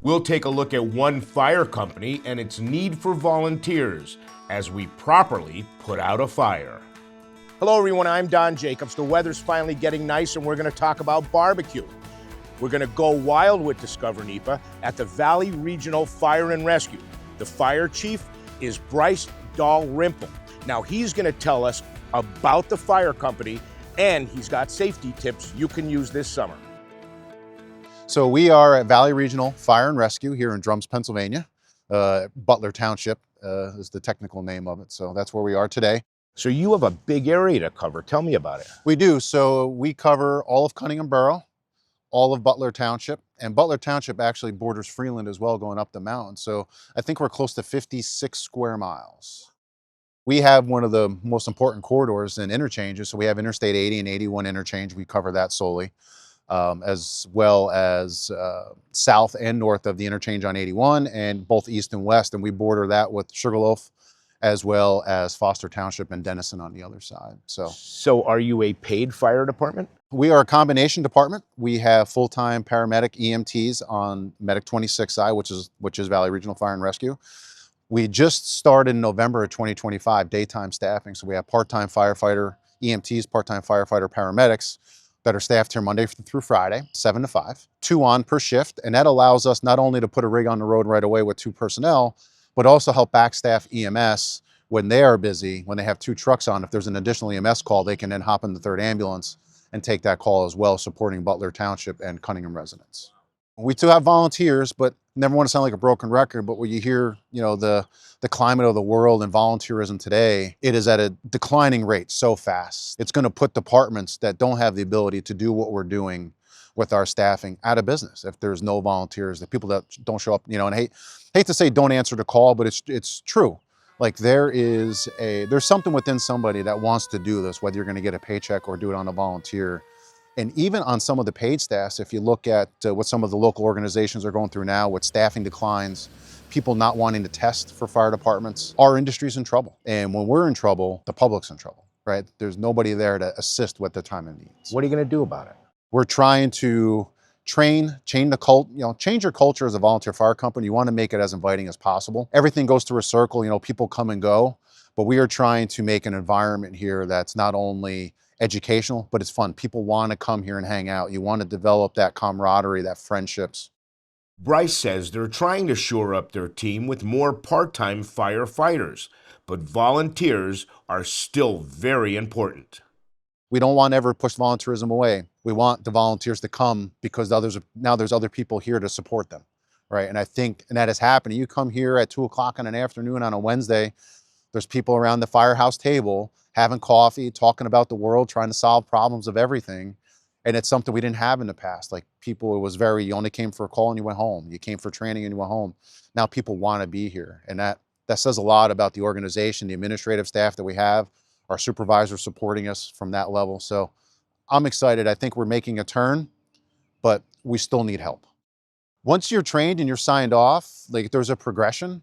We'll take a look at one fire company and its need for volunteers as we properly put out a fire. Hello everyone, I'm Don Jacobs. The weather's finally getting nice and we're going to talk about barbecue. We're going to go wild with Discover NEPA at the Valley Regional Fire and Rescue. The fire chief is 𝗪𝗏 𝗪𝗏𝗪𝗏. Now he's going to tell us about the fire company, and he's got safety tips you can use this summer. So we are at Valley Regional Fire and Rescue here in Drums, Pennsylvania. Butler Township is the technical name of it. So that's where we are today. So you have a big area to cover. Tell me about it. We do. So we cover all of Conyngham Borough, all of Butler Township, and Butler Township actually borders Freeland as well, going up the mountain. So I think we're close to 56 square miles. We have one of the most important corridors and interchanges. So we have Interstate 80 and 81 interchange. We cover that solely. As well as south and north of the interchange on 81, and both east and west, and we border that with 𝗄𝗶𝘁𝗪𝗏, as well as Foster Township and Denison on the other side. So are you a paid fire department? We are a combination department. We have full-time paramedic EMTs on Medic 26I, which is Valley Regional Fire and Rescue. We just started in November of 2025 daytime staffing, so we have part-time firefighter EMTs, part-time firefighter paramedics that are staffed here Monday through Friday, 7 to 5, 2 on per shift. And that allows us not only to put a rig on the road right away with 2 personnel, but also help backstaff EMS when they are busy, when they have 2 trucks on. If there's an additional EMS call, they can then hop in the 3rd ambulance and take that call as well, supporting Butler Township and Conyngham residents. We do have volunteers, but never want to sound like a broken record, but when you hear, the climate of the world and volunteerism today, it is at a declining rate so fast. It's going to put departments that don't have the ability to do what we're doing with our staffing out of business if there's no volunteers, the people that don't show up, and I hate to say don't answer the call, but it's true. Like there's something within somebody that wants to do this, whether you're going to get a paycheck or do it on a volunteer. And even on some of the paid staffs, if you look at what some of the local organizations are going through now with staffing declines, people not wanting to test for fire departments, our industry's in trouble. And when we're in trouble, the public's in trouble, right? There's nobody there to assist with the time and needs. What are you going to do about it? We're trying to change your culture as a volunteer fire company. You want to make it as inviting as possible. Everything goes through a circle, people come and go, but we are trying to make an environment here that's not only educational, but it's fun. People want to come here and hang out. You want to develop that camaraderie, that friendships. Bryce says they're trying to shore up their team with more part-time firefighters, but volunteers are still very important. We don't want to ever push volunteerism away. We want the volunteers to come because now there's other people here to support them, right? And I think that is happening. You come here at 2 o'clock in an afternoon on a Wednesday, there's people around the firehouse table having coffee, talking about the world, trying to solve problems of everything. And it's something we didn't have in the past. Like people, you only came for a call and you went home. You came for training and you went home. Now people want to be here. And that says a lot about the organization, the administrative staff that we have, our supervisors supporting us from that level. So I'm excited. I think we're making a turn, but we still need help. Once you're trained and you're signed off, there's a progression.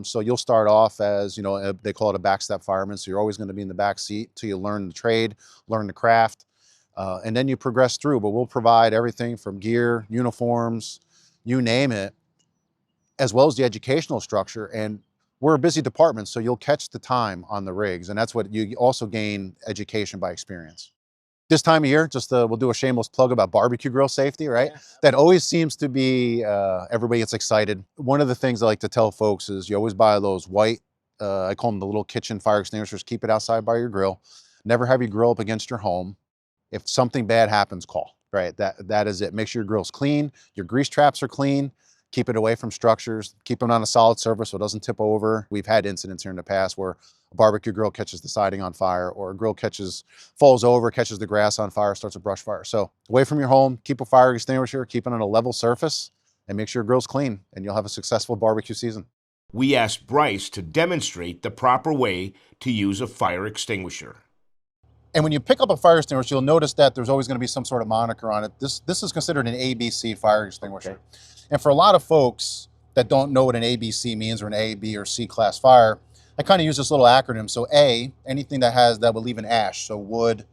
So you'll start off as, they call it a backstep fireman. So you're always going to be in the back seat till you learn the trade, learn the craft, and then you progress through. But we'll provide everything from gear, uniforms, you name it, as well as the educational structure. And we're a busy department, so you'll catch the time on the rigs. And that's what you also gain education by experience. This time of year, we'll do a shameless plug about barbecue grill safety, right? Yeah. That always seems to be, everybody gets excited. One of the things I like to tell folks is you always buy those white, I call them the little kitchen fire extinguishers, keep it outside by your grill. Never have your grill up against your home. If something bad happens, call, right? That is it. Make sure your grill's clean, your grease traps are clean, keep it away from structures, keep them on a solid surface so it doesn't tip over. We've had incidents here in the past where a barbecue grill catches the siding on fire, or a grill falls over, catches the grass on fire, starts a brush fire. So away from your home, keep a fire extinguisher, keep it on a level surface, and make sure your grill's clean, and you'll have a successful barbecue season. We asked Bryce to demonstrate the proper way to use a fire extinguisher. And when you pick up a fire extinguisher, you'll notice that there's always going to be some sort of moniker on it. This is considered an ABC fire extinguisher. Okay. And for a lot of folks that don't know what an ABC means, or an A, B, or C class fire, I kind of use this little acronym. So A, anything that will leave an ash, so wood,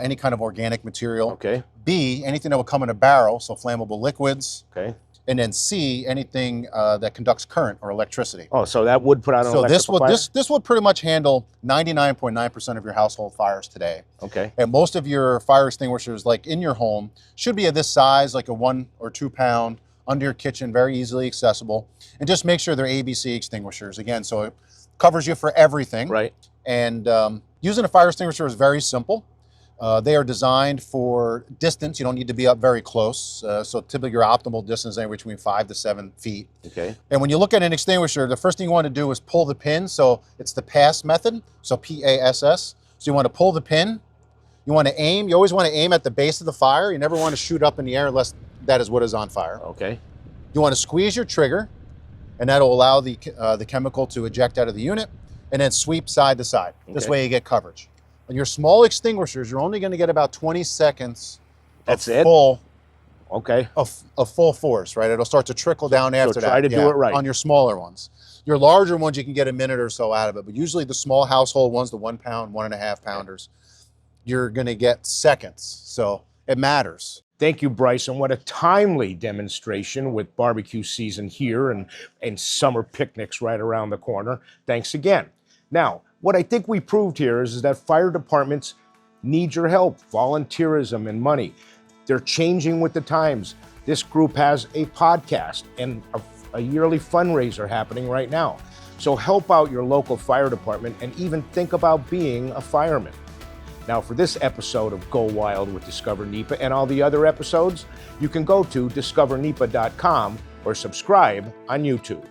any kind of organic material. Okay. B, anything that will come in a barrel, so flammable liquids. Okay. and then C, anything that conducts current or electricity. Oh, so that would put out an So electrical fire? this would pretty much handle 99.9% of your household fires today. Okay. And most of your fire extinguishers, like in your home, should be of this size, like a 1 or 2 pound, under your kitchen, very easily accessible. And just make sure they're ABC extinguishers. Again, so it covers you for everything. Right. And using a fire extinguisher is very simple. They are designed for distance. You don't need to be up very close. So typically your optimal distance is anywhere between 5 to 7 feet. Okay. And when you look at an extinguisher, the first thing you want to do is pull the pin. So it's the pass method, so PASS. So you want to pull the pin. You want to aim. You always want to aim at the base of the fire. You never want to shoot up in the air unless that is what is on fire. Okay. You want to squeeze your trigger, and that'll allow the chemical to eject out of the unit, and then sweep side to side. Okay. This way you get coverage. On your small extinguishers, you're only going to get about 20 seconds That's of it? full Okay. of full force, right? It'll start to trickle down after that. try to do it right. On your smaller ones. Your larger ones, you can get a minute or so out of it, but usually the small household ones, the 1 pound, 1.5 pounders, you're going to get seconds. So it matters. Thank you, Bryson. What a timely demonstration with barbecue season here and summer picnics right around the corner. Thanks again. Now, what I think we proved here is that fire departments need your help, volunteerism, and money. They're changing with the times. This group has a podcast and a yearly fundraiser happening right now. So help out your local fire department and even think about being a fireman. Now, for this episode of Go Wild with Discover NEPA and all the other episodes, you can go to discovernepa.com or subscribe on YouTube.